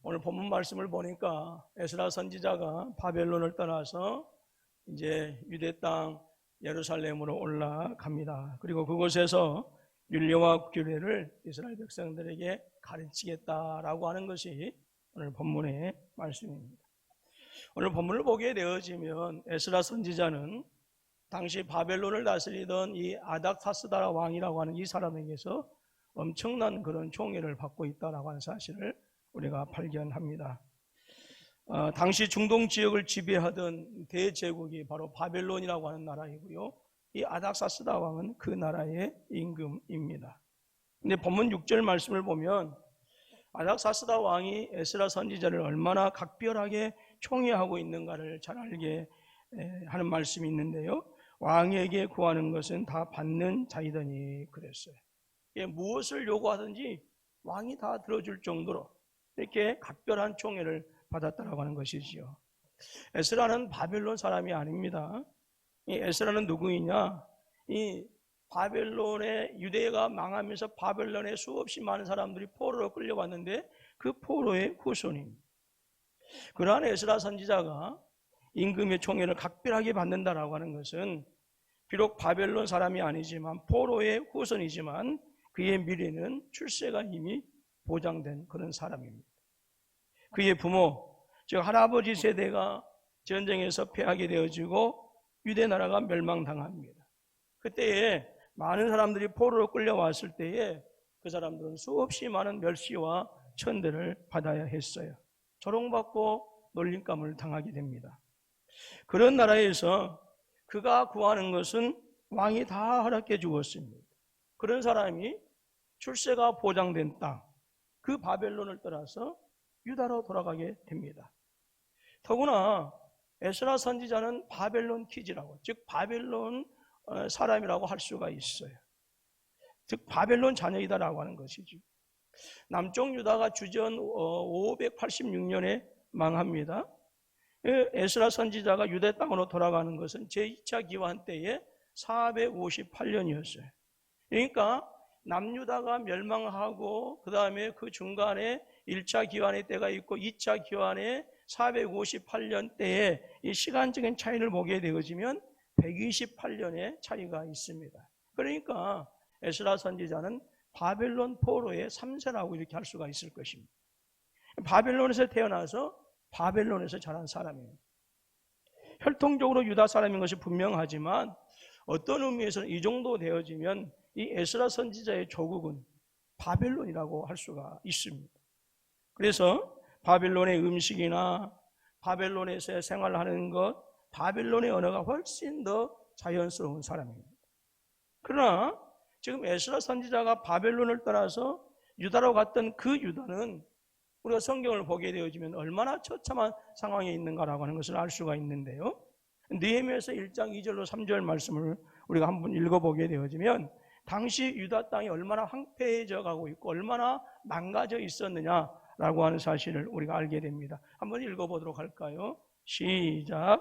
오늘 본문 말씀을 보니까 에스라 선지자가 바벨론을 떠나서 이제 유대 땅 예루살렘으로 올라갑니다. 그리고 그곳에서 율례와 규례를 이스라엘 백성들에게 가르치겠다라고 하는 것이 오늘 본문의 말씀입니다. 오늘 본문을 보게 되어지면 에스라 선지자는 당시 바벨론을 다스리던 이 아닥사스다 왕이라고 하는 이 사람에게서 엄청난 그런 총애를 받고 있다라고 하는 사실을 우리가 발견합니다. 당시 중동 지역을 지배하던 대제국이 바로 바벨론이라고 하는 나라이고요. 이 아닥사스다 왕은 그 나라의 임금입니다. 근데 본문 6절 말씀을 보면 아닥사스다 왕이 에스라 선지자를 얼마나 각별하게 총애하고 있는가를 잘 알게 하는 말씀이 있는데요. 왕에게 구하는 것은 다 받는 자이더니 그랬어요. 무엇을 요구하든지 왕이 다 들어줄 정도로 이렇게 각별한 총애를 받았다라고 하는 것이지요. 에스라는 바벨론 사람이 아닙니다. 이 에스라는 누구이냐? 이 바벨론의 유대가 망하면서 바벨론에 수없이 많은 사람들이 포로로 끌려왔는데 그 포로의 후손입니다. 그러한 에스라 선지자가 임금의 총애를 각별하게 받는다라고 하는 것은 비록 바벨론 사람이 아니지만 포로의 후손이지만 그의 미래는 출세가 이미 보장된 그런 사람입니다. 그의 부모, 즉 할아버지 세대가 전쟁에서 패하게 되어지고 유대 나라가 멸망당합니다. 그때에 많은 사람들이 포로로 끌려왔을 때에 그 사람들은 수없이 많은 멸시와 천대를 받아야 했어요. 조롱받고 놀림감을 당하게 됩니다. 그런 나라에서 그가 구하는 것은 왕이 다 허락해 주었습니다. 그런 사람이 출세가 보장된 땅, 그 바벨론을 떠나서 유다로 돌아가게 됩니다. 더구나 에스라 선지자는 바벨론 키즈라고, 즉 바벨론 사람이라고 할 수가 있어요. 즉 바벨론 자녀이다라고 하는 것이죠. 남쪽 유다가 주전 586년에 망합니다. 에스라 선지자가 유대 땅으로 돌아가는 것은 제2차 기환 때에 458년이었어요. 그러니까 남유다가 멸망하고 그 다음에 그 중간에 1차 기환의 때가 있고 2차 기환의 458년 때에 이 시간적인 차이를 보게 되어지면 128년의 차이가 있습니다. 그러니까 에스라 선지자는 바벨론 포로의 3세라고 이렇게 할 수가 있을 것입니다. 바벨론에서 태어나서 바벨론에서 자란 사람입니다. 혈통적으로 유다 사람인 것이 분명하지만 어떤 의미에서는 이 정도 되어지면 이 에스라 선지자의 조국은 바벨론이라고 할 수가 있습니다. 그래서 바벨론의 음식이나 바벨론에서 생활하는 것, 바벨론의 언어가 훨씬 더 자연스러운 사람입니다. 그러나 지금 에스라 선지자가 바벨론을 떠나서 유다로 갔던 그 유다는 우리가 성경을 보게 되어지면 얼마나 처참한 상황에 있는가라고 하는 것을 알 수가 있는데요. 느헤미야서 1장 2절로 3절 말씀을 우리가 한번 읽어보게 되어지면 당시 유다 땅이 얼마나 황폐해져 가고 있고 얼마나 망가져 있었느냐라고 하는 사실을 우리가 알게 됩니다. 한번 읽어보도록 할까요? 시작.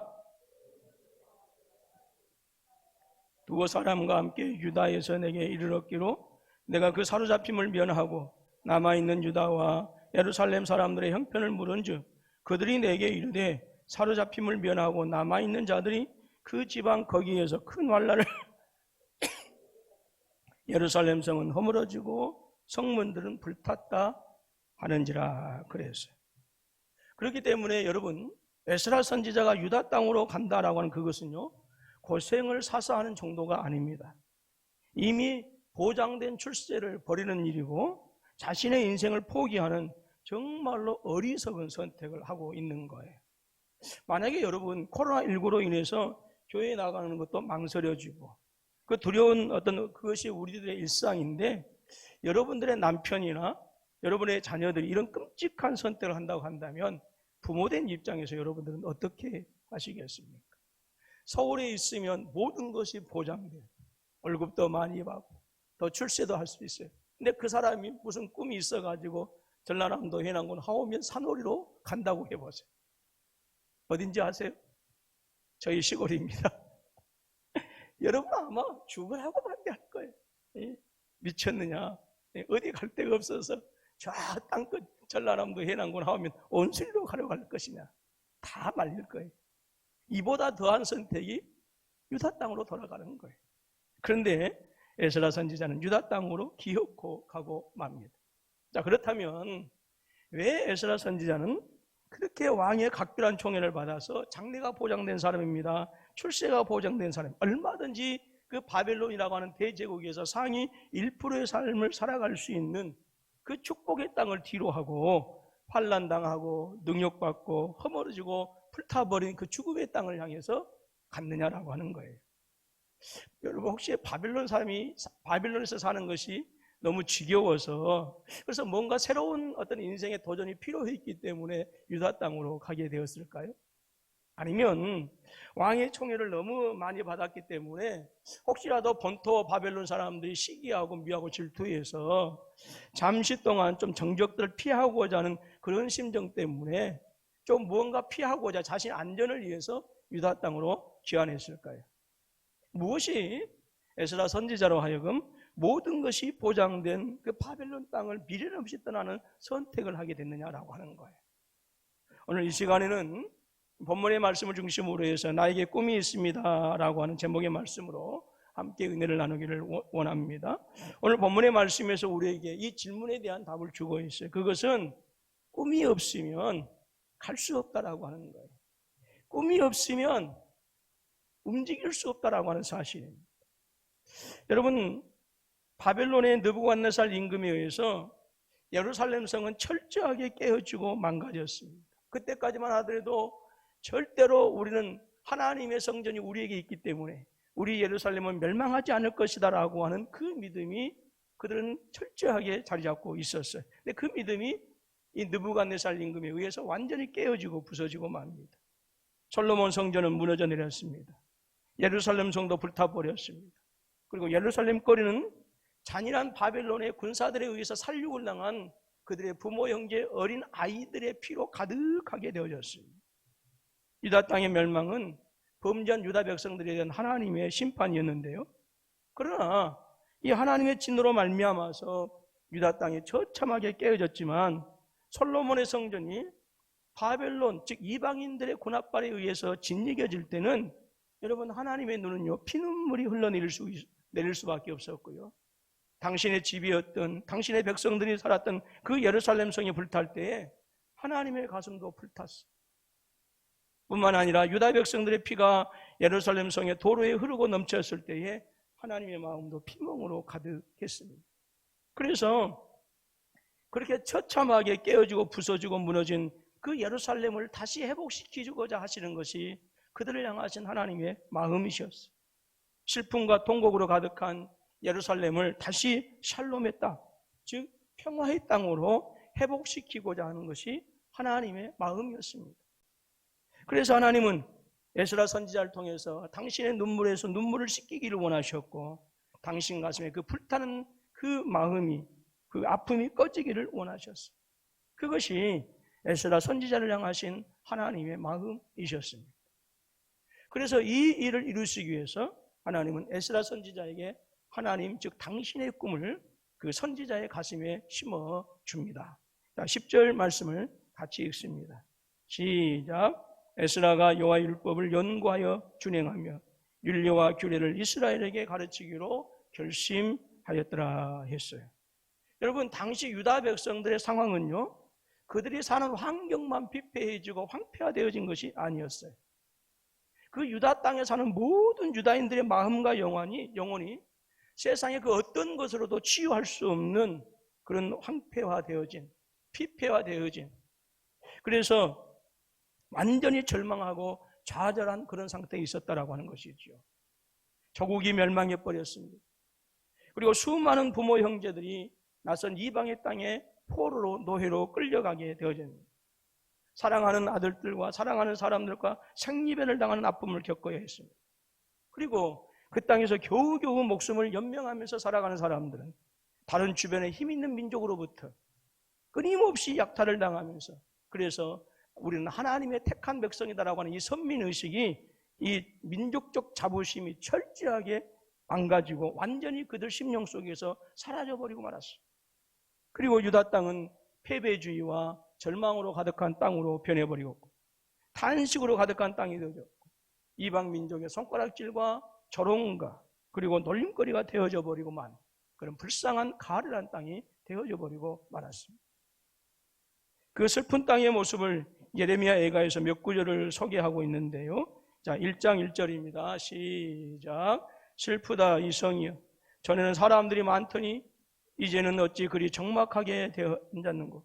두어 사람과 함께 유다에서 내게 이르렀기로 내가 그 사로잡힘을 면하고 남아있는 유다와 예루살렘 사람들의 형편을 물은즉 그들이 내게 이르되 사로잡힘을 면하고 남아있는 자들이 그 지방 거기에서 큰 환난을 예루살렘 성은 허물어지고 성문들은 불탔다 하는지라 그랬어요. 그렇기 때문에 여러분 에스라 선지자가 유다 땅으로 간다라고 하는 그것은요 고생을 사서 하는 정도가 아닙니다. 이미 보장된 출세를 버리는 일이고 자신의 인생을 포기하는 정말로 어리석은 선택을 하고 있는 거예요. 만약에 여러분 코로나19로 인해서 교회에 나가는 것도 망설여지고 그 두려운 어떤 그것이 우리들의 일상인데 여러분들의 남편이나 여러분의 자녀들이 이런 끔찍한 선택을 한다고 한다면 부모된 입장에서 여러분들은 어떻게 하시겠습니까? 서울에 있으면 모든 것이 보장돼요. 월급도 많이 받고 더 출세도 할 수 있어요. 근데 그 사람이 무슨 꿈이 있어가지고 전라남도 해남군 하오면 산오리로 간다고 해보세요. 어딘지 아세요? 저희 시골입니다. 여러분 아마 죽으라고 반대할 거예요. 미쳤느냐? 어디 갈 데가 없어서 저 땅끝 전라남도 해남군 하면 온실로 가려갈 것이냐, 다 말릴 거예요. 이보다 더한 선택이 유다 땅으로 돌아가는 거예요. 그런데 에스라 선지자는 유다 땅으로 기어코 가고 맙니다. 자, 그렇다면 왜 에스라 선지자는 그렇게 왕의 각별한 총애를 받아서 장래가 보장된 사람입니다, 출세가 보장된 사람, 얼마든지 그 바벨론이라고 하는 대제국에서 상위 1%의 삶을 살아갈 수 있는 그 축복의 땅을 뒤로하고 환난당하고 능욕받고 허물어지고 불타버린 그 죽음의 땅을 향해서 갔느냐라고 하는 거예요. 여러분, 혹시 바벨론에서 사는 것이 너무 지겨워서, 그래서 뭔가 새로운 어떤 인생의 도전이 필요했기 때문에 유다 땅으로 가게 되었을까요? 아니면 왕의 총애를 너무 많이 받았기 때문에 혹시라도 본토 바벨론 사람들이 시기하고 미하고 질투해서 잠시 동안 좀 정적들을 피하고자 하는 그런 심정 때문에 좀 무언가 피하고자 자신 안전을 위해서 유다 땅으로 귀환했을까요? 무엇이 에스라 선지자로 하여금 모든 것이 보장된 그 바벨론 땅을 미련 없이 떠나는 선택을 하게 됐느냐라고 하는 거예요. 오늘 이 시간에는 본문의 말씀을 중심으로 해서 나에게 꿈이 있습니다 라고 하는 제목의 말씀으로 함께 은혜를 나누기를 원합니다. 오늘 본문의 말씀에서 우리에게 이 질문에 대한 답을 주고 있어요. 그것은 꿈이 없으면 갈 수 없다라고 하는 거예요. 꿈이 없으면 움직일 수 없다라고 하는 사실입니다. 여러분, 바벨론의 느부갓네살 임금에 의해서 예루살렘 성은 철저하게 깨어지고 망가졌습니다. 그때까지만 하더라도 절대로 우리는 하나님의 성전이 우리에게 있기 때문에 우리 예루살렘은 멸망하지 않을 것이다 라고 하는 그 믿음이 그들은 철저하게 자리 잡고 있었어요. 근데 그 믿음이 이 느부갓네살 임금에 의해서 완전히 깨어지고 부서지고 맙니다. 솔로몬 성전은 무너져 내렸습니다. 예루살렘 성도 불타버렸습니다. 그리고 예루살렘 거리는 잔인한 바벨론의 군사들에 의해서 살육을 당한 그들의 부모, 형제, 어린 아이들의 피로 가득하게 되어졌습니다. 유다 땅의 멸망은 범죄한 유다 백성들에 대한 하나님의 심판이었는데요, 그러나 이 하나님의 진노로 말미암아서 유다 땅이 처참하게 깨어졌지만 솔로몬의 성전이 바벨론, 즉 이방인들의 군합발에 의해서 짓이겨질 때는 여러분, 하나님의 눈은요 피눈물이 내릴 수밖에 없었고요, 당신의 집이었던, 당신의 백성들이 살았던 그 예루살렘 성이 불탈 때에 하나님의 가슴도 불탔어요. 뿐만 아니라 유다 백성들의 피가 예루살렘 성의 도로에 흐르고 넘쳤을 때에 하나님의 마음도 피멍으로 가득했습니다. 그래서 그렇게 처참하게 깨어지고 부서지고 무너진 그 예루살렘을 다시 회복시키고자 하시는 것이 그들을 향하신 하나님의 마음이셨어요. 슬픔과 통곡으로 가득한 예루살렘을 다시 샬롬의 땅, 즉 평화의 땅으로 회복시키고자 하는 것이 하나님의 마음이었습니다. 그래서 하나님은 에스라 선지자를 통해서 당신의 눈물에서 눈물을 씻기기를 원하셨고, 당신 가슴에 그 불타는 그 마음이, 그 아픔이 꺼지기를 원하셨어요. 그것이 에스라 선지자를 향하신 하나님의 마음이셨습니다. 그래서 이 일을 이루시기 위해서 하나님은 에스라 선지자에게 하나님, 즉 당신의 꿈을 그 선지자의 가슴에 심어 줍니다. 자, 10절 말씀을 같이 읽습니다. 시작. 에스라가 여호와의 율법을 연구하여 준행하며 율례와 규례를 이스라엘에게 가르치기로 결심하였더라 했어요. 여러분, 당시 유다 백성들의 상황은요, 그들이 사는 환경만 피폐해지고 황폐화되어진 것이 아니었어요. 그 유다 땅에 사는 모든 유다인들의 마음과 영혼이 세상의 그 어떤 것으로도 치유할 수 없는 그런 황폐화되어진, 피폐화되어진, 그래서 완전히 절망하고 좌절한 그런 상태에 있었다라고 하는 것이죠. 조국이 멸망해 버렸습니다. 그리고 수많은 부모 형제들이 낯선 이방의 땅에 포로로, 노예로 끌려가게 되어집니다. 사랑하는 아들들과 사랑하는 사람들과 생리배를 당하는 아픔을 겪어야 했습니다. 그리고 그 땅에서 겨우겨우 목숨을 연명하면서 살아가는 사람들은 다른 주변에 힘 있는 민족으로부터 끊임없이 약탈을 당하면서, 그래서 우리는 하나님의 택한 백성이다라고 하는 이 선민의식이, 이 민족적 자부심이 철저하게 망가지고 완전히 그들 심령 속에서 사라져버리고 말았어요. 그리고 유다 땅은 패배주의와 절망으로 가득한 땅으로 변해버리고 탄식으로 가득한 땅이 되어졌고 이방 민족의 손가락질과 조롱과 그리고 놀림거리가 되어져 버리고만 그런 불쌍한 가을이라는 땅이 되어져 버리고 말았습니다. 그 슬픈 땅의 모습을 예레미야 애가에서 몇 구절을 소개하고 있는데요. 자, 1장 1절입니다. 시작. 슬프다 이 성이여, 전에는 사람들이 많더니 이제는 어찌 그리 적막하게 되어 앉았는고.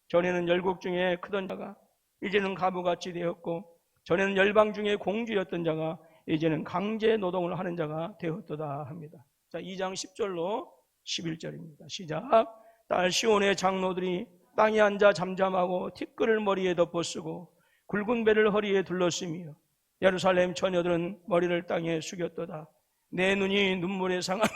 전에는 열국 중에 크던 자가 이제는 가부같이 되었고, 전에는 열방 중에 공주였던 자가 이제는 강제 노동을 하는 자가 되었도다 합니다. 자, 2장 10절로 11절입니다. 시작. 딸 시온의 장로들이 땅에 앉아 잠잠하고 티끌을 머리에 덮어쓰고 굵은 배를 허리에 둘렀으며 예루살렘 처녀들은 머리를 땅에 숙였도다. 내 눈이 눈물에 상하며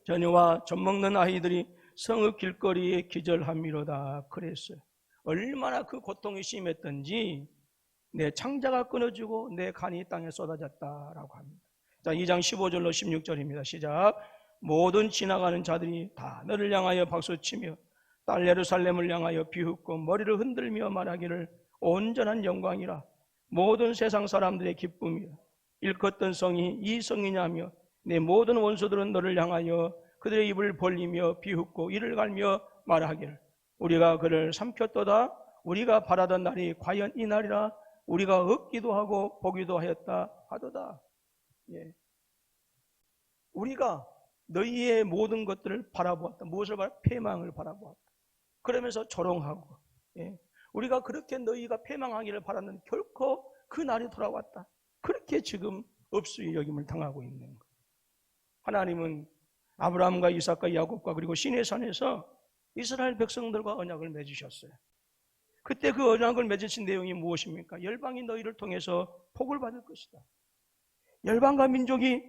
처녀와 젖먹는 아이들이 성읍 길거리에 기절함이로다. 그랬어요. 얼마나 그 고통이 심했던지 내 창자가 끊어지고 내 간이 땅에 쏟아졌다라고 합니다. 자, 2장 15절로 16절입니다. 시작. 모든 지나가는 자들이 다 너를 향하여 박수치며 딸 예루살렘을 향하여 비웃고 머리를 흔들며 말하기를 온전한 영광이라. 모든 세상 사람들의 기쁨이라. 일컫던 성이 이 성이냐며 내 모든 원수들은 너를 향하여 그들의 입을 벌리며 비웃고 이를 갈며 말하기를 우리가 그를 삼켰도다. 우리가 바라던 날이 과연 이 날이라. 우리가 얻기도 하고 보기도 하였다 하도다. 예. 우리가 너희의 모든 것들을 바라보았다. 무엇을 바라? 패망을 바라보았다. 그러면서 조롱하고, 예. 우리가 그렇게 너희가 패망하기를 바랐는데 결코 그 날이 돌아왔다. 그렇게 지금 업수의 여김을 당하고 있는 것. 하나님은 아브라함과 이삭과 야곱과 그리고 시내산에서 이스라엘 백성들과 언약을 맺으셨어요. 그때 그 언약을 맺으신 내용이 무엇입니까? 열방이 너희를 통해서 복을 받을 것이다. 열방과 민족이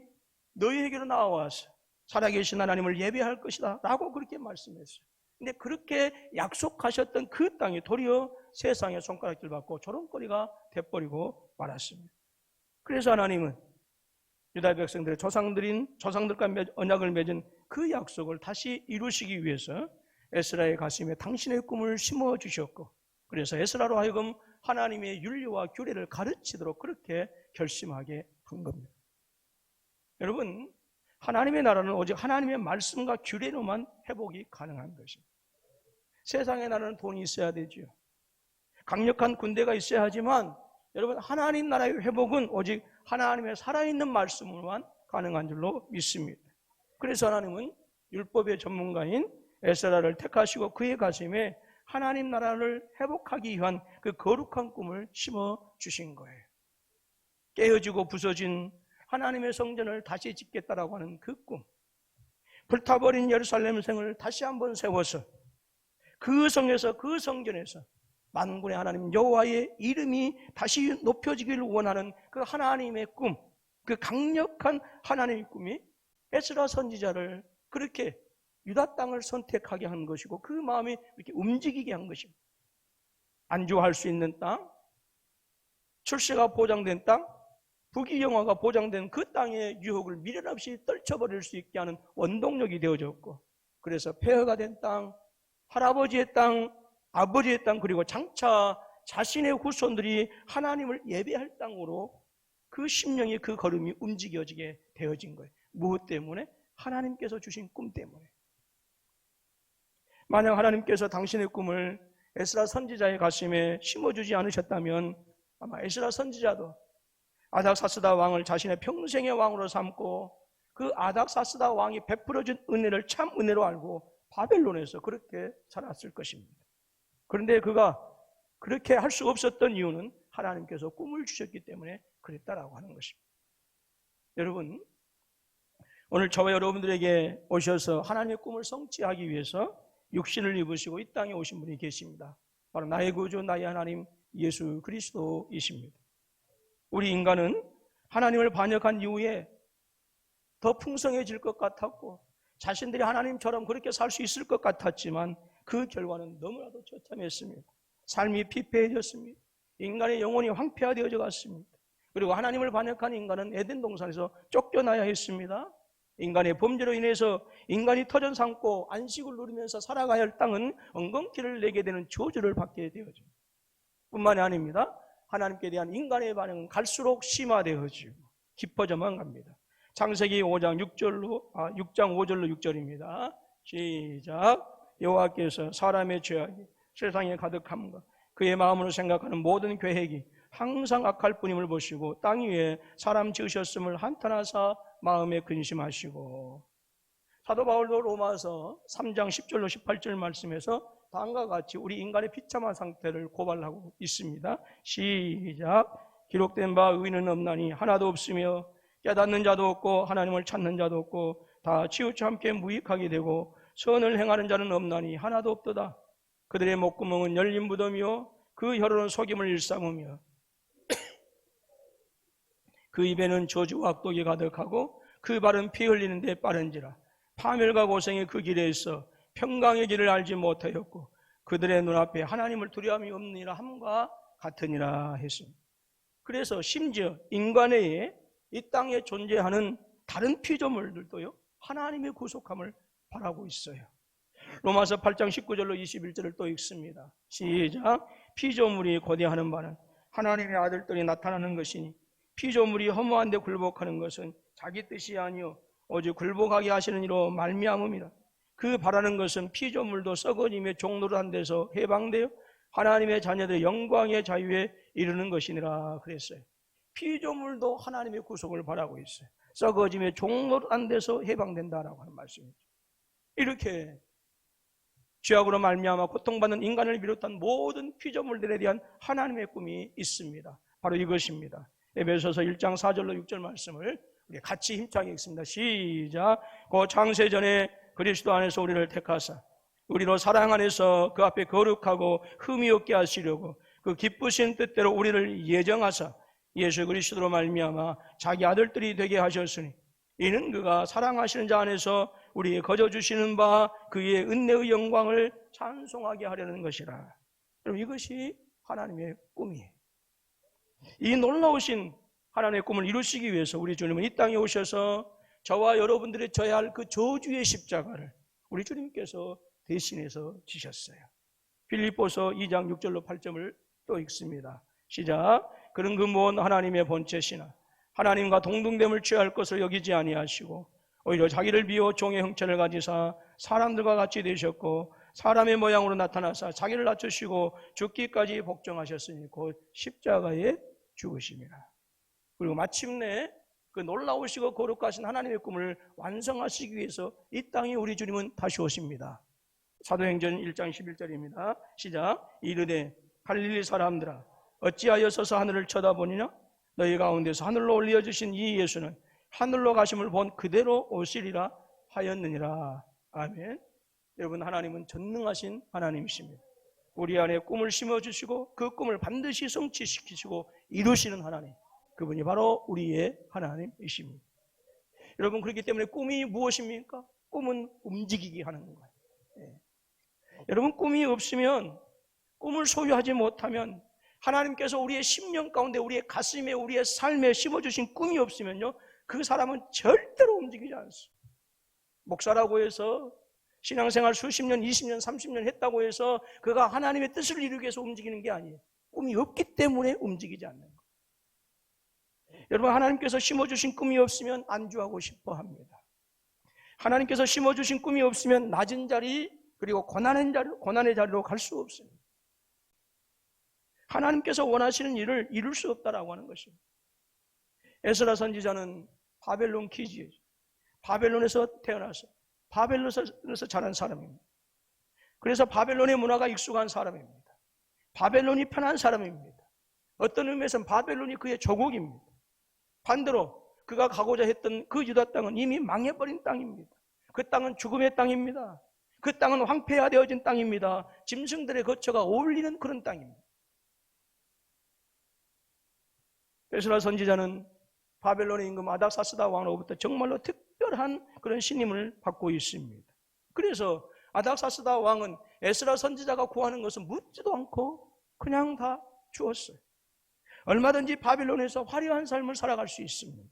너희에게로 나와서 살아계신 하나님을 예배할 것이다 라고 그렇게 말씀했어요. 근데 그렇게 약속하셨던 그 땅이 도리어 세상의 손가락질 받고 조롱거리가 돼버리고 말았습니다. 그래서 하나님은 유다 백성들의 조상들과 언약을 맺은 그 약속을 다시 이루시기 위해서 에스라의 가슴에 당신의 꿈을 심어주셨고, 그래서 에스라로 하여금 하나님의 윤리와 규례를 가르치도록 그렇게 결심하게 한 겁니다. 여러분, 하나님의 나라는 오직 하나님의 말씀과 규례로만 회복이 가능한 것입니다. 세상의 나라는 돈이 있어야 되죠. 강력한 군대가 있어야 하지만 여러분, 하나님 나라의 회복은 오직 하나님의 살아있는 말씀으로만 가능한 줄로 믿습니다. 그래서 하나님은 율법의 전문가인 에스라를 택하시고 그의 가슴에 하나님 나라를 회복하기 위한 그 거룩한 꿈을 심어주신 거예요. 깨어지고 부서진 하나님의 성전을 다시 짓겠다라고 하는 그 꿈, 불타버린 예루살렘 성을 다시 한번 세워서 그 성에서 그 성전에서 만군의 하나님 여호와의 이름이 다시 높여지기를 원하는 그 하나님의 꿈, 그 강력한 하나님의 꿈이 에스라 선지자를 그렇게 유다 땅을 선택하게 한 것이고 그 마음이 이렇게 움직이게 한 것입니다. 안주할 수 있는 땅, 출세가 보장된 땅, 부귀영화가 보장된 그 땅의 유혹을 미련 없이 떨쳐버릴 수 있게 하는 원동력이 되어졌고, 그래서 폐허가 된 땅, 할아버지의 땅, 아버지의 땅, 그리고 장차 자신의 후손들이 하나님을 예배할 땅으로 그 심령이, 그 걸음이 움직여지게 되어진 거예요. 무엇 때문에? 하나님께서 주신 꿈 때문에. 만약 하나님께서 당신의 꿈을 에스라 선지자의 가슴에 심어주지 않으셨다면 아마 에스라 선지자도 아닥사스다 왕을 자신의 평생의 왕으로 삼고 그 아닥사스다 왕이 베풀어준 은혜를 참 은혜로 알고 바벨론에서 그렇게 살았을 것입니다. 그런데 그가 그렇게 할 수 없었던 이유는 하나님께서 꿈을 주셨기 때문에 그랬다라고 하는 것입니다. 여러분, 오늘 저와 여러분들에게 오셔서 하나님의 꿈을 성취하기 위해서 육신을 입으시고 이 땅에 오신 분이 계십니다. 바로 나의 구주, 나의 하나님 예수 그리스도이십니다. 우리 인간은 하나님을 반역한 이후에 더 풍성해질 것 같았고 자신들이 하나님처럼 그렇게 살 수 있을 것 같았지만 그 결과는 너무나도 처참했습니다. 삶이 피폐해졌습니다. 인간의 영혼이 황폐화되어져 갔습니다. 그리고 하나님을 반역한 인간은 에덴 동산에서 쫓겨나야 했습니다. 인간의 범죄로 인해서 인간이 터전 삼고 안식을 누리면서 살아가야 할 땅은 엉겅퀴를 내게 되는 저주를 받게 되어집니다. 뿐만이 아닙니다. 하나님께 대한 인간의 반응은 갈수록 심화되어지고 깊어져만 갑니다. 창세기 6장 5절로 6절입니다. 시작. 여호와께서 사람의 죄악이 세상에 가득함과 그의 마음으로 생각하는 모든 계획이 항상 악할 뿐임을 보시고 땅 위에 사람 지으셨음을 한탄하사 마음에 근심하시고. 사도 바울도 로마서 3장 10절로 18절 말씀에서 다음과 같이 우리 인간의 비참한 상태를 고발하고 있습니다. 시작. 기록된 바 의인은 없나니 하나도 없으며 깨닫는 자도 없고 하나님을 찾는 자도 없고 다 치우쳐 함께 무익하게 되고 선을 행하는 자는 없나니 하나도 없도다. 그들의 목구멍은 열린 무덤이요 그 혀로는 속임을 일삼으며 그 입에는 저주와 악독이 가득하고 그 발은 피 흘리는 데 빠른지라. 파멸과 고생이 그 길에 있어 평강의 길을 알지 못하였고 그들의 눈앞에 하나님을 두려움이 없느니라 함과 같으니라 했습니다. 그래서 심지어 인간 외에 이 땅에 존재하는 다른 피조물들도요 하나님의 구속함을 바라고 있어요. 로마서 8장 19절로 21절을 또 읽습니다. 시작. 피조물이 고대하는 바는 하나님의 아들들이 나타나는 것이니 피조물이 허무한 데 굴복하는 것은 자기 뜻이 아니요 오직 굴복하게 하시는 이로 말미암음이라. 그 바라는 것은 피조물도 썩어짐의 종로를 한 데서 해방되어 하나님의 자녀들의 영광의 자유에 이르는 것이니라 그랬어요. 피조물도 하나님의 구속을 바라고 있어요. 썩어짐의 종로를 한 데서 해방된다라고 하는 말씀이죠. 이렇게 죄악으로 말미암아 고통받는 인간을 비롯한 모든 피조물들에 대한 하나님의 꿈이 있습니다. 바로 이것입니다. 에베소서 1장 4절로 6절 말씀을 우리 같이 힘차게 읽습니다. 시작. 그 창세전에 그리스도 안에서 우리를 택하사 우리로 사랑 안에서 그 앞에 거룩하고 흠이 없게 하시려고 그 기쁘신 뜻대로 우리를 예정하사 예수 그리스도로 말미암아 자기 아들들이 되게 하셨으니 이는 그가 사랑하시는 자 안에서 우리에게 거저 주시는 바 그의 은혜의 영광을 찬송하게 하려는 것이라. 여러분 이것이 하나님의 꿈이에요. 이 놀라우신 하나님의 꿈을 이루시기 위해서 우리 주님은 이 땅에 오셔서 저와 여러분들이 져야 할 그 저주의 십자가를 우리 주님께서 대신해서 지셨어요. 빌립보서 2장 6절로 8절을 또 읽습니다. 시작. 그는 그 먼 하나님의 본체시나 하나님과 동등됨을 취할 것을 여기지 아니하시고 오히려 자기를 비워 종의 형체를 가지사 사람들과 같이 되셨고 사람의 모양으로 나타나사 자기를 낮추시고 죽기까지 복종하셨으니 곧 십자가에 죽으심이라. 그리고 마침내 그 놀라우시고 거룩하신 하나님의 꿈을 완성하시기 위해서 이 땅에 우리 주님은 다시 오십니다. 사도행전 1장 11절입니다. 시작. 이르되 갈릴리 사람들아 어찌하여 서서 하늘을 쳐다보느냐? 너희 가운데서 하늘로 올려주신 이 예수는 하늘로 가심을 본 그대로 오시리라 하였느니라. 아멘. 여러분 하나님은 전능하신 하나님이십니다. 우리 안에 꿈을 심어주시고 그 꿈을 반드시 성취시키시고 이루시는 하나님, 그분이 바로 우리의 하나님이십니다. 여러분 그렇기 때문에 꿈이 무엇입니까? 꿈은 움직이게 하는 거예요. 네. 여러분 꿈이 없으면, 꿈을 소유하지 못하면, 하나님께서 우리의 심령 가운데 우리의 가슴에 우리의 삶에 심어주신 꿈이 없으면요 그 사람은 절대로 움직이지 않습니다. 목사라고 해서 신앙생활 수십 년, 20년, 30년 했다고 해서 그가 하나님의 뜻을 이루기 위해서 움직이는 게 아니에요. 꿈이 없기 때문에 움직이지 않는 거예요. 여러분 하나님께서 심어주신 꿈이 없으면 안주하고 싶어 합니다. 하나님께서 심어주신 꿈이 없으면 낮은 자리 그리고 고난의 자리로 갈 수 없습니다. 하나님께서 원하시는 일을 이룰 수 없다라고 하는 것입니다. 에스라 선지자는 바벨론 기지예요. 바벨론에서 태어나서 바벨론에서 자란 사람입니다. 그래서 바벨론의 문화가 익숙한 사람입니다. 바벨론이 편한 사람입니다. 어떤 의미에서는 바벨론이 그의 조국입니다. 반대로 그가 가고자 했던 그 유다 땅은 이미 망해버린 땅입니다. 그 땅은 죽음의 땅입니다. 그 땅은 황폐화되어진 땅입니다. 짐승들의 거처가 어울리는 그런 땅입니다. 에스라 선지자는 바벨론의 임금 아닥사스다 왕으로부터 정말로 특별한 그런 신임을 받고 있습니다. 그래서 아닥사스다 왕은 에스라 선지자가 구하는 것은 묻지도 않고 그냥 다 주었어요. 얼마든지 바빌론에서 화려한 삶을 살아갈 수 있습니다.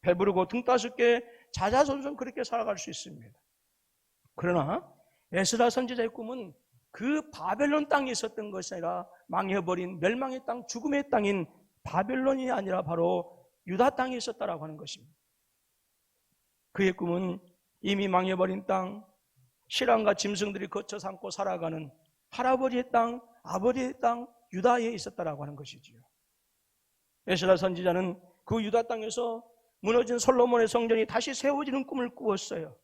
배부르고 등 따숩게 자자손손 그렇게 살아갈 수 있습니다. 그러나 에스라 선지자의 꿈은 그 바벨론 땅에 있었던 것이 아니라 망해버린 멸망의 땅, 죽음의 땅인 바벨론이 아니라 바로 유다 땅에 있었다라고 하는 것입니다. 그의 꿈은 이미 망해버린 땅, 신랑과 짐승들이 거쳐 삼고 살아가는 할아버지의 땅, 아버지의 땅, 유다에 있었다라고 하는 것이지요. 에스라 선지자는 그 유다 땅에서 무너진 솔로몬의 성전이 다시 세워지는 꿈을 꾸었어요.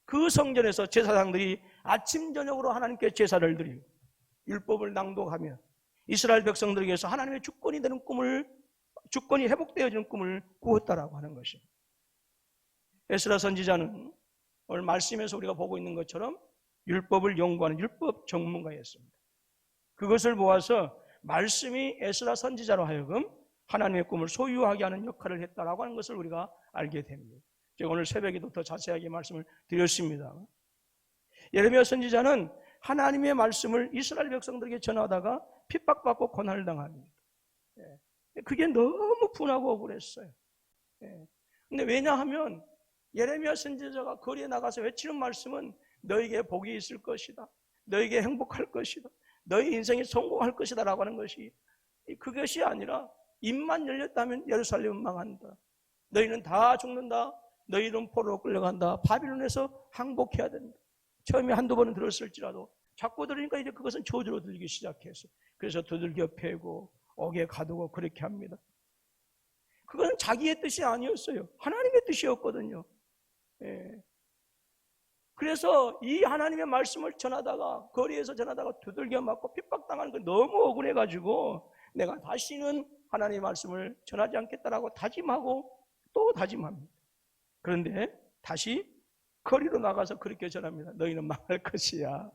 그 성전에서 제사장들이 아침 저녁으로 하나님께 제사를 드리고 율법을 낭독하며 이스라엘 백성들에게서 하나님의 주권이 되는 꿈을, 주권이 회복되어지는 꿈을 꾸었다라고 하는 것입니다. 에스라 선지자는 오늘 말씀에서 우리가 보고 있는 것처럼 율법을 연구하는 율법 전문가였습니다. 그것을 모아서 말씀이 에스라 선지자로 하여금 하나님의 꿈을 소유하게 하는 역할을 했다라고 하는 것을 우리가 알게 됩니다. 제가 오늘 새벽에도 더 자세하게 말씀을 드렸습니다. 예레미야 선지자는 하나님의 말씀을 이스라엘 백성들에게 전하다가 핍박받고 고난을 당합니다. 그게 너무 분하고 억울했어요. 근데 왜냐하면 예레미야 선지자가 거리에 나가서 외치는 말씀은 너에게 복이 있을 것이다, 너에게 행복할 것이다, 너의 인생이 성공할 것이다 라고 하는 것이, 그것이 아니라 입만 열렸다면 예루살렘은 망한다, 너희는 다 죽는다, 너희는 포로로 끌려간다, 바빌론에서 항복해야 된다. 처음에 한두 번은 들었을지라도 자꾸 들으니까 이제 그것은 저주로 들리기 시작했어요. 그래서 두들겨 패고 옥에 가두고 그렇게 합니다. 그건 자기의 뜻이 아니었어요. 하나님의 뜻이었거든요. 그래서 이 하나님의 말씀을 전하다가, 거리에서 전하다가 두들겨 맞고 핍박당하는 거 너무 억울해가지고 내가 다시는 하나님의 말씀을 전하지 않겠다라고 다짐하고 또 다짐합니다. 그런데 다시 거리로 나가서 그렇게 전합니다. 너희는 망할 것이야.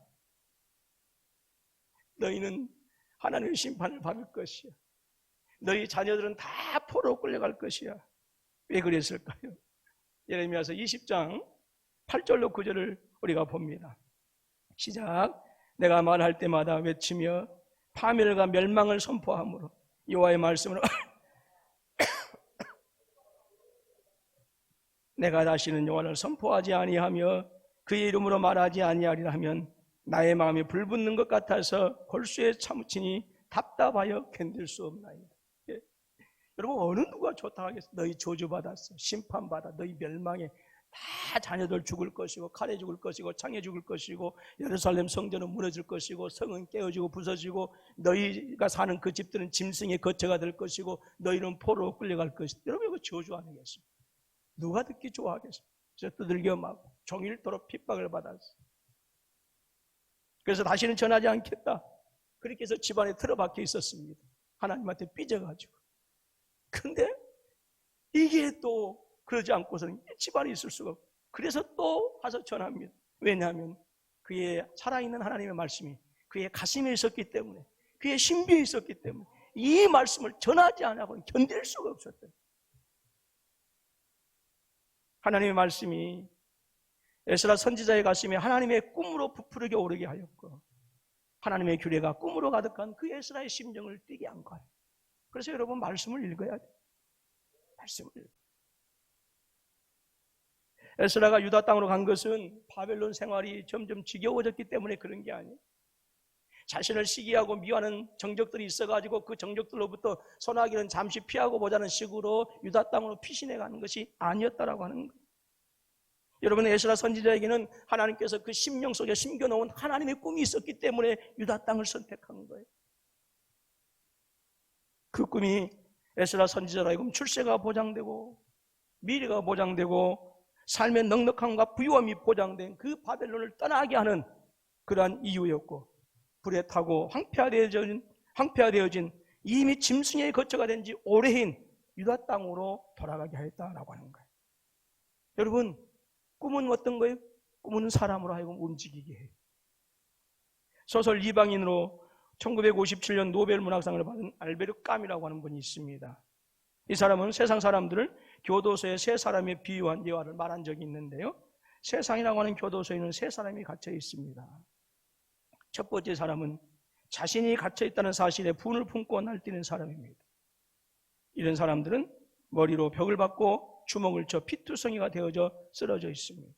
너희는 하나님의 심판을 받을 것이야. 너희 자녀들은 다 포로로 끌려갈 것이야. 왜 그랬을까요? 예레미야서 20장 8절로 9절을 우리가 봅니다. 시작. 내가 말할 때마다 외치며 파멸과 멸망을 선포하므로 여호와의 말씀으로 내가 다시는 여호와를 선포하지 아니하며 그의 이름으로 말하지 아니하리라 하면 나의 마음이 불붙는 것 같아서 골수에 참으치니 답답하여 견딜 수 없나이다. 여러분, 어느 누가 좋다 하겠어? 너희 저주받았어, 심판받아, 너희 멸망에 다 자녀들 죽을 것이고 칼에 죽을 것이고 창에 죽을 것이고 예루살렘 성전은 무너질 것이고 성은 깨어지고 부서지고 너희가 사는 그 집들은 짐승의 거처가 될 것이고 너희는 포로로 끌려갈 것이다. 여러분, 이거 저주 아니겠습니까? 누가 듣기 좋아하겠어요? 그래서 두들겨 맞고 종일토록 핍박을 받았어. 그래서 다시는 전하지 않겠다. 그렇게 해서 집안에 틀어박혀 있었습니다. 하나님한테 삐져가지고. 근데 이게 또 그러지 않고서는 집안에 있을 수가 없고, 그래서 또 가서 전합니다. 왜냐하면 그의 살아있는 하나님의 말씀이 그의 가슴에 있었기 때문에, 그의 신비에 있었기 때문에 이 말씀을 전하지 않고는 견딜 수가 없었대요. 하나님의 말씀이 에스라 선지자의 가슴에 하나님의 꿈으로 부풀게 오르게 하였고 하나님의 규례가 꿈으로 가득한 그 에스라의 심정을 뛰게 한 거예요. 그래서 여러분, 말씀을 읽어야 돼요. 말씀을. 에스라가 유다 땅으로 간 것은 바벨론 생활이 점점 지겨워졌기 때문에 그런 게 아니에요. 자신을 시기하고 미워하는 정적들이 있어가지고 그 정적들로부터 소나기는 잠시 피하고 보자는 식으로 유다 땅으로 피신해 가는 것이 아니었다라고 하는 거예요. 여러분, 에스라 선지자에게는 하나님께서 그 심령 속에 심겨놓은 하나님의 꿈이 있었기 때문에 유다 땅을 선택한 거예요. 그 꿈이 에스라 선지자로 하여금 출세가 보장되고 미래가 보장되고 삶의 넉넉함과 부유함이 보장된 그 바벨론을 떠나게 하는 그러한 이유였고, 불에 타고 황폐화되어진 이미 짐승의 거처가 된 지 오래인 유다 땅으로 돌아가게 하였다라고 하는 거예요. 여러분, 꿈은 어떤 거예요? 꿈은 사람으로 하여금 움직이게 해요. 소설 이방인으로 1957년 노벨 문학상을 받은 알베르 까미라고 하는 분이 있습니다. 이 사람은 세상 사람들을 교도소에 세 사람에 비유한 예화를 말한 적이 있는데요, 세상이라고 하는 교도소에는 세 사람이 갇혀 있습니다. 첫 번째 사람은 자신이 갇혀 있다는 사실에 분을 품고 날뛰는 사람입니다. 이런 사람들은 머리로 벽을 받고 주먹을 쳐 피투성이가 되어져 쓰러져 있습니다.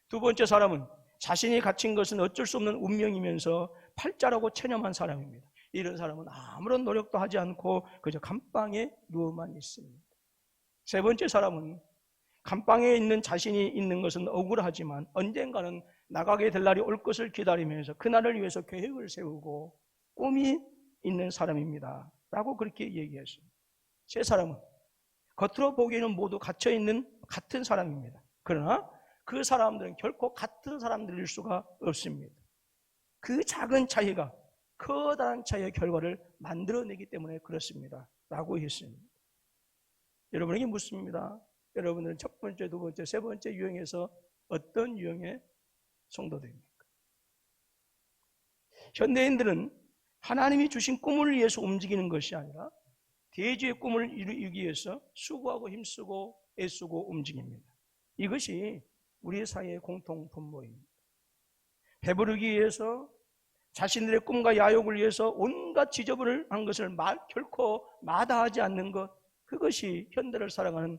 두 번째 사람은 자신이 갇힌 것은 어쩔 수 없는 운명이면서 팔자라고 체념한 사람입니다. 이런 사람은 아무런 노력도 하지 않고 그저 감방에 누워만 있습니다. 세 번째 사람은 감방에 있는 자신이 있는 것은 억울하지만 언젠가는 나가게 될 날이 올 것을 기다리면서 그날을 위해서 계획을 세우고 꿈이 있는 사람입니다 라고 그렇게 얘기했습니다. 세 사람은 겉으로 보기에는 모두 갇혀있는 같은 사람입니다. 그러나 그 사람들은 결코 같은 사람들일 수가 없습니다. 그 작은 차이가 커다란 차이의 결과를 만들어내기 때문에 그렇습니다 라고 했습니다. 여러분에게 묻습니다. 여러분들은 첫 번째, 두 번째, 세 번째 유형에서 어떤 유형의 성도들입니까? 현대인들은 하나님이 주신 꿈을 위해서 움직이는 것이 아니라 대지의 꿈을 이루기 위해서 수고하고 힘쓰고 애쓰고 움직입니다. 이것이 우리 사회의 공통 분모입니다. 배부르기 위해서 자신들의 꿈과 야욕을 위해서 온갖 지저분한 것을 결코 마다하지 않는 것, 그것이 현대를 살아가는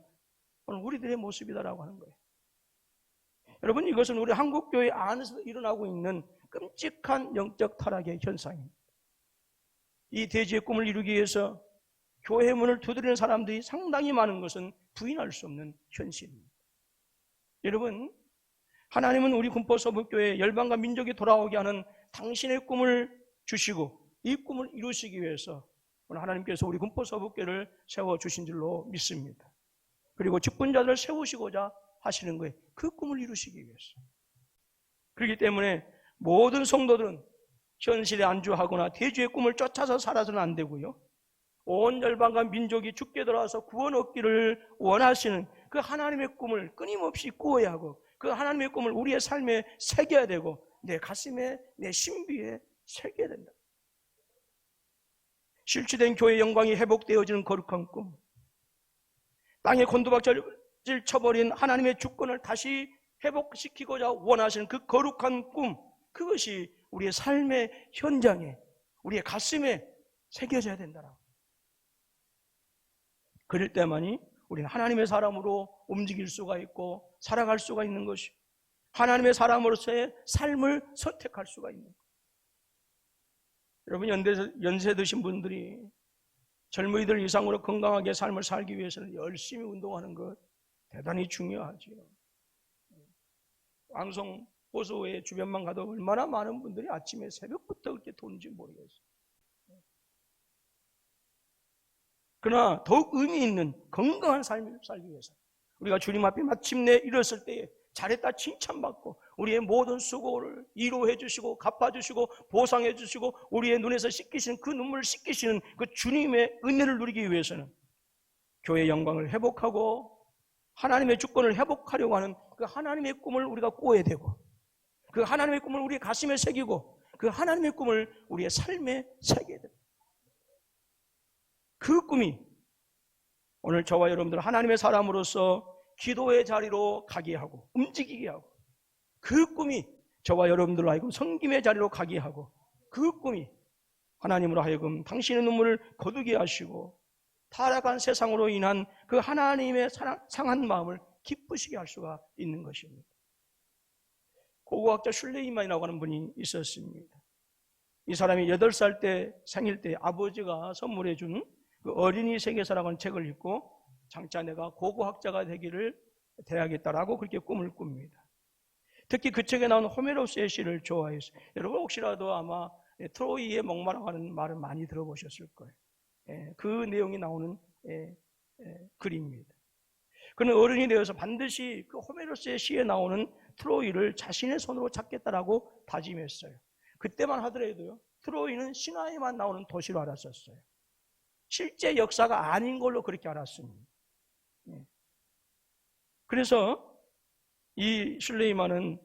오늘 우리들의 모습이다라고 하는 거예요. 여러분, 이것은 우리 한국교회 안에서 일어나고 있는 끔찍한 영적 타락의 현상입니다. 이 대지의 꿈을 이루기 위해서 교회 문을 두드리는 사람들이 상당히 많은 것은 부인할 수 없는 현실입니다. 여러분, 하나님은 우리 군포서북교회 열방과 민족이 돌아오게 하는 당신의 꿈을 주시고 이 꿈을 이루시기 위해서 오늘 하나님께서 우리 군포서북교회를 세워주신 줄로 믿습니다. 그리고 직분자들을 세우시고자 하시는 거예요. 그 꿈을 이루시기 위해서. 그렇기 때문에 모든 성도들은 현실에 안주하거나 대주의 꿈을 쫓아서 살아서는 안 되고요, 온 열방과 민족이 주께 들어와서 구원 얻기를 원하시는 그 하나님의 꿈을 끊임없이 꾸어야 하고 그 하나님의 꿈을 우리의 삶에 새겨야 되고 내 가슴에, 내 신비에 새겨야 된다. 실추된 교회의 영광이 회복되어지는 거룩한 꿈, 땅에 곤두박질 쳐버린 하나님의 주권을 다시 회복시키고자 원하시는 그 거룩한 꿈, 그것이 우리의 삶의 현장에, 우리의 가슴에 새겨져야 된다라고. 그럴 때만이 우리는 하나님의 사람으로 움직일 수가 있고 살아갈 수가 있는 것이, 하나님의 사람으로서의 삶을 선택할 수가 있는 것. 여러분, 연세 드신 분들이 젊은이들 이상으로 건강하게 삶을 살기 위해서는 열심히 운동하는 것 대단히 중요하지요. 왕성 호수의 주변만 가도 얼마나 많은 분들이 아침에 새벽부터 그렇게 도는지 모르겠어요. 그러나 더욱 의미 있는 건강한 삶을 살기 위해서 우리가 주님 앞에 마침내 이뤘을 때에 잘했다 칭찬받고 우리의 모든 수고를 위로해 주시고 갚아주시고 보상해 주시고 우리의 눈에서 씻기시는 그 눈물을 씻기시는 그 주님의 은혜를 누리기 위해서는 교회의 영광을 회복하고 하나님의 주권을 회복하려고 하는 그 하나님의 꿈을 우리가 꾸어야 되고 그 하나님의 꿈을 우리의 가슴에 새기고 그 하나님의 꿈을 우리의 삶에 새겨야 됩니다. 그 꿈이 오늘 저와 여러분들 하나님의 사람으로서 기도의 자리로 가게 하고 움직이게 하고 그 꿈이 저와 여러분들로 하여금 섬김의 자리로 가게 하고 그 꿈이 하나님으로 하여금 당신의 눈물을 거두게 하시고 타락한 세상으로 인한 그 하나님의 상한 마음을 기쁘시게 할 수가 있는 것입니다. 고고학자 슐레이만이라고 하는 분이 있었습니다. 이 사람이 8살 때 생일 때 아버지가 선물해 준 그 어린이 세계사라고 하는 책을 읽고 장차 내가 고고학자가 되기를 돼야겠다라고 그렇게 꿈을 꿉니다. 특히 그 책에 나온 호메로스의 시를 좋아했어요. 여러분 혹시라도 아마 트로이의 목마라고 하는 말을 많이 들어보셨을 거예요. 그 내용이 나오는 글입니다. 그는 어른이 되어서 반드시 그 호메로스의 시에 나오는 트로이를 자신의 손으로 찾겠다라고 다짐했어요. 그때만 하더라도요, 트로이는 신화에만 나오는 도시로 알았었어요. 실제 역사가 아닌 걸로 그렇게 알았습니다. 그래서 이 슐레이만은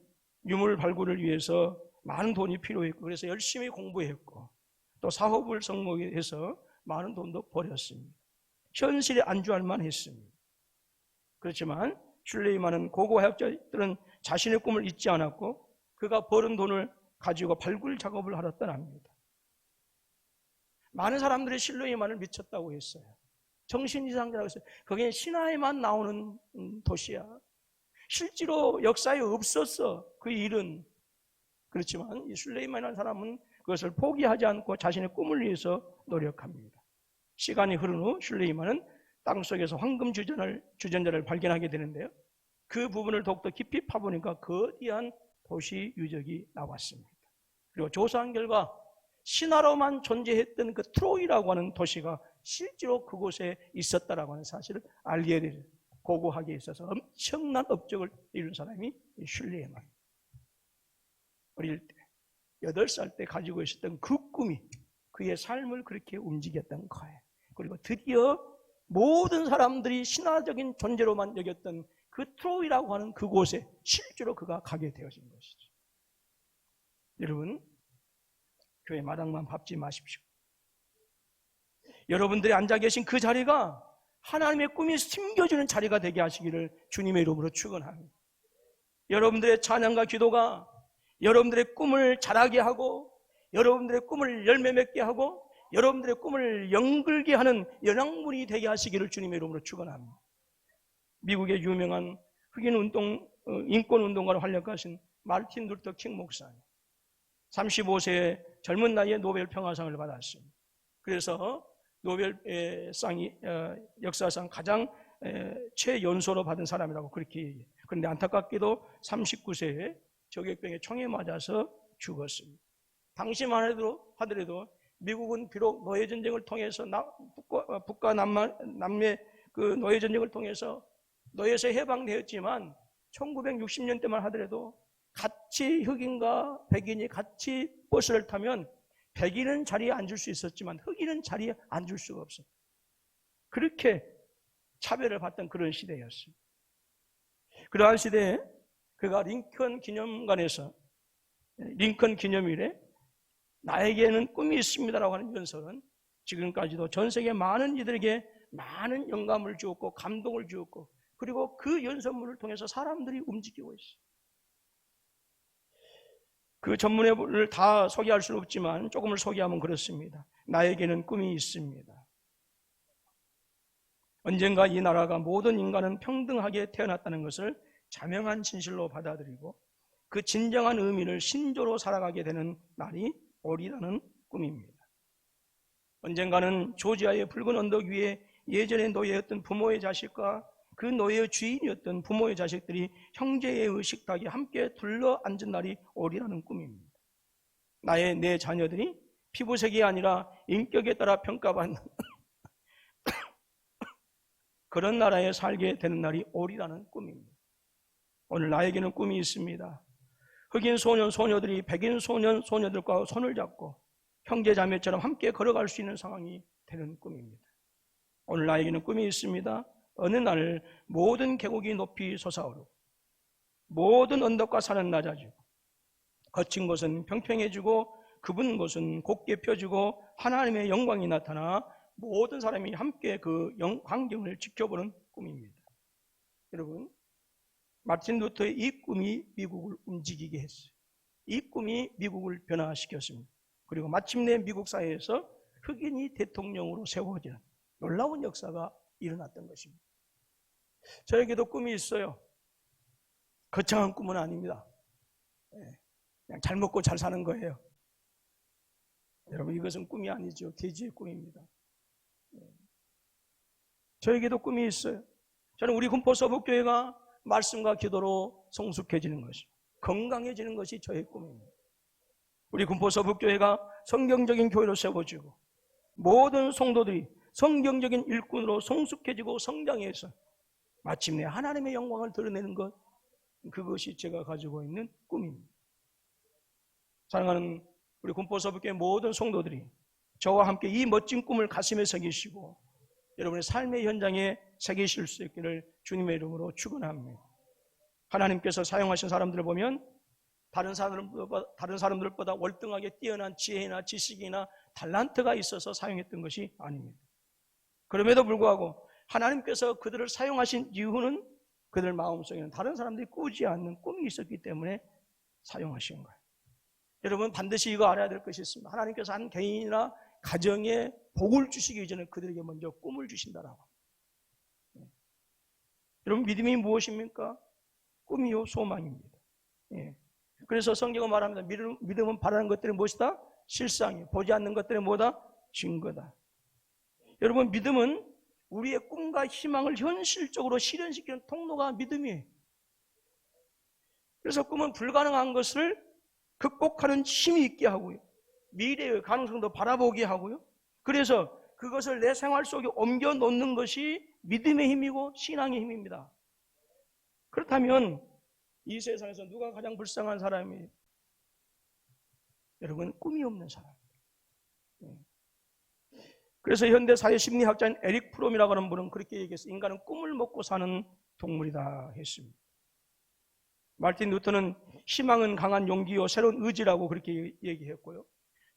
유물 발굴을 위해서 많은 돈이 필요했고 그래서 열심히 공부했고 또 사업을 성공해서 많은 돈도 벌였습니다. 현실에 안주할 만했습니다. 그렇지만 슐레이만은 고고학자들은 자신의 꿈을 잊지 않았고 그가 벌은 돈을 가지고 발굴 작업을 하러 떠납니다. 많은 사람들이 실로이만을 미쳤다고 했어요. 정신이상자라고 했어요. 거기에 신화에만 나오는 도시야. 실제로 역사에 없었어. 그 일은. 그렇지만 이 술레이만이라는 사람은 그것을 포기하지 않고 자신의 꿈을 위해서 노력합니다. 시간이 흐른 후 술레이만은 땅속에서 황금 주전자를 발견하게 되는데요. 그 부분을 더욱더 깊이 파보니까 거대한 도시 유적이 나왔습니다. 그리고 조사한 결과 신화로만 존재했던 그 트로이라고 하는 도시가 실제로 그곳에 있었다라고 하는 사실을 알게 되죠. 고고하게 있어서 엄청난 업적을 이룬 사람이 슐레이만. 어릴 때 8살 때 가지고 있었던 그 꿈이 그의 삶을 그렇게 움직였던 거예요. 그리고 드디어 모든 사람들이 신화적인 존재로만 여겼던 그 트로이라고 하는 그곳에 실제로 그가 가게 되어진 것이죠. 여러분, 교회 마당만 밟지 마십시오. 여러분들이 앉아 계신 그 자리가 하나님의 꿈이 숨겨지는 자리가 되게 하시기를 주님의 이름으로 축원합니다. 여러분들의 찬양과 기도가 여러분들의 꿈을 자라게 하고 여러분들의 꿈을 열매 맺게 하고 여러분들의 꿈을 연글게 하는 연합문이 되게 하시기를 주님의 이름으로 축원합니다. 미국의 유명한 인권운동가로 활약하신 마르틴 루터 킹 목사님, 35세의 젊은 나이에 노벨 평화상을 받았습니다. 그래서 노벨상이 역사상 가장 최연소로 받은 사람이라고 그렇게 얘기해요. 그런데 안타깝게도 39세에 저격병에 총에 맞아서 죽었습니다. 당시만 하더라도 미국은 비록 노예전쟁을 통해서 북과 남의 그 노예전쟁을 통해서 노예에서 해방되었지만 1960년대만 하더라도 같이 흑인과 백인이 같이 버스를 타면 백인은 자리에 앉을 수 있었지만 흑인은 자리에 앉을 수가 없어요. 그렇게 차별을 받던 그런 시대였어요. 그러한 시대에 그가 링컨 기념관에서 링컨 기념일에 나에게는 꿈이 있습니다라고 하는 연설은 지금까지도 전 세계 많은 이들에게 많은 영감을 주었고 감동을 주었고 그리고 그 연설문을 통해서 사람들이 움직이고 있어요. 그 전문을 다 소개할 수는 없지만 조금을 소개하면 그렇습니다. 나에게는 꿈이 있습니다. 언젠가 이 나라가 모든 인간은 평등하게 태어났다는 것을 자명한 진실로 받아들이고 그 진정한 의미를 신조로 살아가게 되는 날이 오리라는 꿈입니다. 언젠가는 조지아의 붉은 언덕 위에 예전에 노예였던 부모의 자식과 그 노예의 주인이었던 부모의 자식들이 형제의 식탁에 함께 둘러 앉은 날이 오리라는 꿈입니다. 내 자녀들이 피부색이 아니라 인격에 따라 평가받는 그런 나라에 살게 되는 날이 오리라는 꿈입니다. 오늘 나에게는 꿈이 있습니다. 흑인 소년, 소녀들이 백인 소년, 소녀들과 손을 잡고 형제 자매처럼 함께 걸어갈 수 있는 상황이 되는 꿈입니다. 오늘 나에게는 꿈이 있습니다. 어느 날 모든 계곡이 높이 솟아오르고 모든 언덕과 산은 낮아지고 거친 곳은 평평해지고 굽은 곳은 곱게 펴지고 하나님의 영광이 나타나 모든 사람이 함께 그 광경을 지켜보는 꿈입니다. 여러분, 마틴 루터의 이 꿈이 미국을 움직이게 했어요. 이 꿈이 미국을 변화시켰습니다. 그리고 마침내 미국 사회에서 흑인이 대통령으로 세워지는 놀라운 역사가 일어났던 것입니다. 저에게도 꿈이 있어요. 거창한 꿈은 아닙니다. 그냥 잘 먹고 잘 사는 거예요. 여러분, 이것은 꿈이 아니죠. 돼지의 꿈입니다. 저에게도 꿈이 있어요. 저는 우리 군포서북교회가 말씀과 기도로 성숙해지는 것이, 건강해지는 것이 저의 꿈입니다. 우리 군포서북교회가 성경적인 교회로 세워지고 모든 성도들이 성경적인 일꾼으로 성숙해지고 성장해서 마침내 하나님의 영광을 드러내는 것, 그것이 제가 가지고 있는 꿈입니다. 사랑하는 우리 군포서북교회 모든 성도들이 저와 함께 이 멋진 꿈을 가슴에 새기시고 여러분의 삶의 현장에 새기실 수 있기를 주님의 이름으로 축원합니다. 하나님께서 사용하신 사람들을 보면 다른 사람들보다 월등하게 뛰어난 지혜나 지식이나 탤런트가 있어서 사용했던 것이 아닙니다. 그럼에도 불구하고 하나님께서 그들을 사용하신 이유는 그들 마음속에는 다른 사람들이 꾸지 않는 꿈이 있었기 때문에 사용하신 거예요. 여러분, 반드시 이거 알아야 될 것이 있습니다. 하나님께서 한 개인이나 가정에 복을 주시기 전에 그들에게 먼저 꿈을 주신다라고. 여러분, 믿음이 무엇입니까? 꿈이요 소망입니다. 그래서 성경은 말합니다. 믿음은 바라는 것들이 무엇이다? 실상이요. 보지 않는 것들이 뭐다? 증거다. 여러분, 믿음은 우리의 꿈과 희망을 현실적으로 실현시키는 통로가 믿음이에요. 그래서 꿈은 불가능한 것을 극복하는 힘이 있게 하고요. 미래의 가능성도 바라보게 하고요. 그래서 그것을 내 생활 속에 옮겨 놓는 것이 믿음의 힘이고 신앙의 힘입니다. 그렇다면 이 세상에서 누가 가장 불쌍한 사람이에요? 여러분, 꿈이 없는 사람. 그래서 현대 사회 심리학자인 에릭 프롬이라고 하는 분은 그렇게 얘기했어요. 인간은 꿈을 먹고 사는 동물이다 했습니다. 마르틴 루터는 희망은 강한 용기요 새로운 의지라고 그렇게 얘기했고요.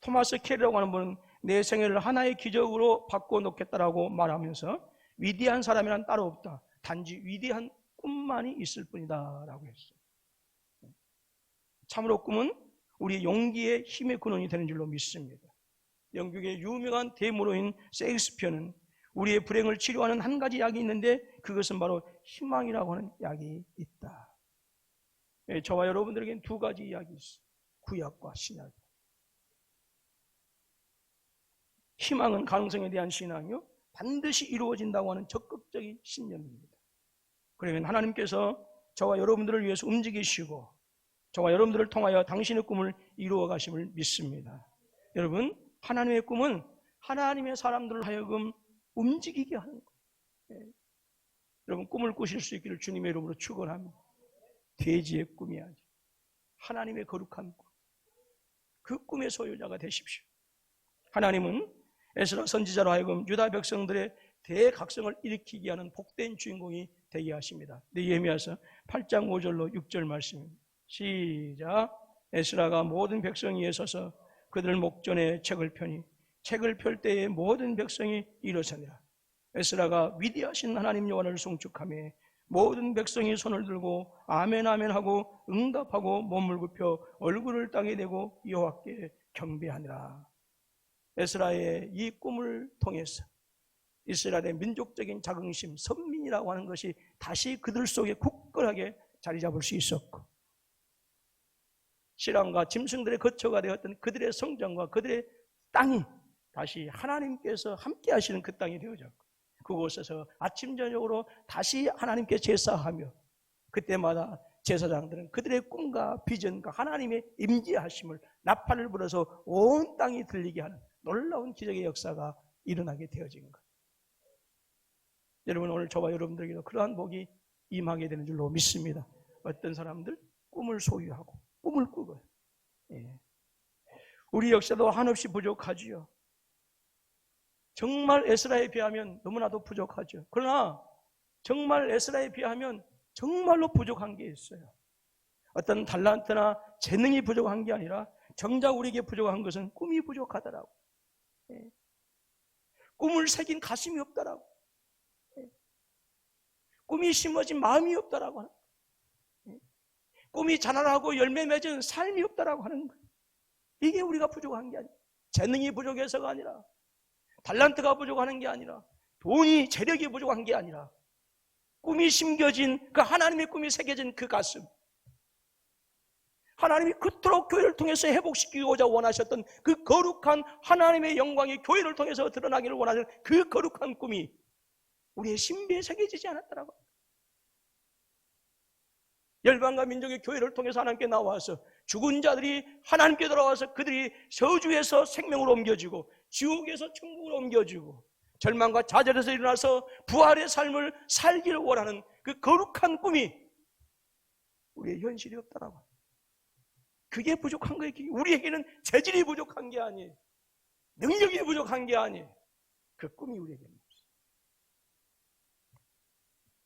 토마스 캐리라고 하는 분은 내 생애를 하나의 기적으로 바꿔놓겠다라고 말하면서 위대한 사람이란 따로 없다. 단지 위대한 꿈만이 있을 뿐이다 라고 했어요. 참으로 꿈은 우리 용기의 힘의 근원이 되는 줄로 믿습니다. 영국의 유명한 대문호인 셰익스피어는 우리의 불행을 치료하는 한 가지 약이 있는데 그것은 바로 희망이라고 하는 약이 있다. 저와 여러분들에게는 두 가지 약이 있어요. 구약과 신약. 희망은 가능성에 대한 신앙이요 반드시 이루어진다고 하는 적극적인 신념입니다. 그러면 하나님께서 저와 여러분들을 위해서 움직이시고 저와 여러분들을 통하여 당신의 꿈을 이루어 가심을 믿습니다. 여러분, 하나님의 꿈은 하나님의 사람들을 하여금 움직이게 하는 거예요. 여러분, 꿈을 꾸실 수 있기를 주님의 이름으로 축원합니다. 돼지의 꿈이 아니라 하나님의 거룩한 꿈, 그 꿈의 소유자가 되십시오. 하나님은 에스라 선지자로 하여금 유다 백성들의 대각성을 일으키게 하는 복된 주인공이 되게 하십니다. 느헤미야서 8장 5절로 6절 말씀입니다. 시작. 에스라가 모든 백성 위에 서서 그들 목전에 책을 펴니 책을 펼 때에 모든 백성이 일어서니라. 에스라가 위대하신 하나님 여호와를 송축하며 모든 백성이 손을 들고 아멘 아멘 하고 응답하고 몸을 굽혀 얼굴을 땅에 대고 여호와께 경배하니라. 에스라의 이 꿈을 통해서 이스라엘의 민족적인 자긍심, 선민이라고 하는 것이 다시 그들 속에 굳건하게 자리 잡을 수 있었고, 신랑과 짐승들의 거처가 되었던 그들의 성전과 그들의 땅이 다시 하나님께서 함께 하시는 그 땅이 되어졌고, 그곳에서 아침 저녁으로 다시 하나님께 제사하며, 그때마다 제사장들은 그들의 꿈과 비전과 하나님의 임재하심을 나팔을 불어서 온 땅이 들리게 하는 놀라운 기적의 역사가 일어나게 되어진 것. 여러분, 오늘 저와 여러분들에게도 그러한 복이 임하게 되는 줄로 믿습니다. 어떤 사람들 꿈을 소유하고 꿈을 꾸고요. 우리 역사도 한없이 부족하지요. 정말 에스라에 비하면 너무나도 부족하죠. 그러나 정말 에스라에 비하면 정말로 부족한 게 있어요. 어떤 달란트나 재능이 부족한 게 아니라 정작 우리에게 부족한 것은 꿈이 부족하더라고. 꿈을 새긴 가슴이 없더라고. 꿈이 심어진 마음이 없다라고 하는 거예요. 꿈이 자라나고 열매 맺은 삶이 없다라고 하는 거예요. 이게 우리가 부족한 게 아니라, 재능이 부족해서가 아니라, 달란트가 부족한 게 아니라, 돈이 재력이 부족한 게 아니라, 꿈이 심겨진 그 하나님의 꿈이 새겨진 그 가슴, 하나님이 그토록 교회를 통해서 회복시키고자 원하셨던 그 거룩한 하나님의 영광이 교회를 통해서 드러나기를 원하는 그 거룩한 꿈이 우리의 신비에 새겨지지 않았더라고요. 열방과 민족의 교회를 통해서 하나님께 나와서 죽은 자들이 하나님께 돌아와서 그들이 저주에서 생명으로 옮겨지고 지옥에서 천국으로 옮겨지고 절망과 좌절에서 일어나서 부활의 삶을 살기를 원하는 그 거룩한 꿈이 우리의 현실이 없더라고요. 그게 부족한 거예요. 우리에게는 재질이 부족한 게 아니에요. 능력이 부족한 게 아니에요. 그 꿈이 우리에게는 없어요.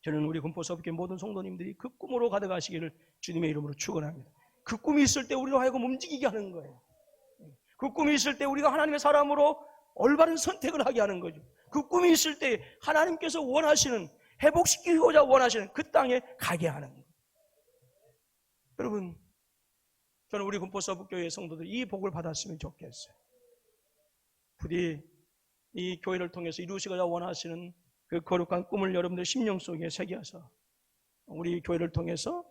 저는 우리 군포서부교회 모든 성도님들이 그 꿈으로 가득하시기를 주님의 이름으로 축원합니다. 그 꿈이 있을 때 우리로 하여금 움직이게 하는 거예요. 그 꿈이 있을 때 우리가 하나님의 사람으로 올바른 선택을 하게 하는 거죠. 그 꿈이 있을 때 하나님께서 원하시는, 회복시키고자 원하시는 그 땅에 가게 하는 거예요. 여러분, 저는 우리 군포서부교회 성도들이 이 복을 받았으면 좋겠어요. 부디 이 교회를 통해서 이루시고자 원하시는 그 거룩한 꿈을 여러분들 심령 속에 새겨서 우리 교회를 통해서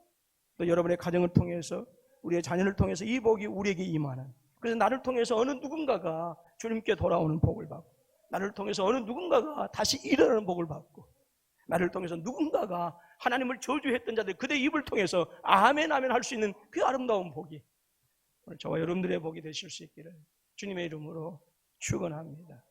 또 여러분의 가정을 통해서 우리의 자녀를 통해서 이 복이 우리에게 임하는, 그래서 나를 통해서 어느 누군가가 주님께 돌아오는 복을 받고, 나를 통해서 어느 누군가가 다시 일어나는 복을 받고, 나를 통해서 누군가가 하나님을 저주했던 자들 그들의 입을 통해서 아멘 아멘 할 수 있는 그 아름다운 복이 오늘 저와 여러분들의 복이 되실 수 있기를 주님의 이름으로 축원합니다.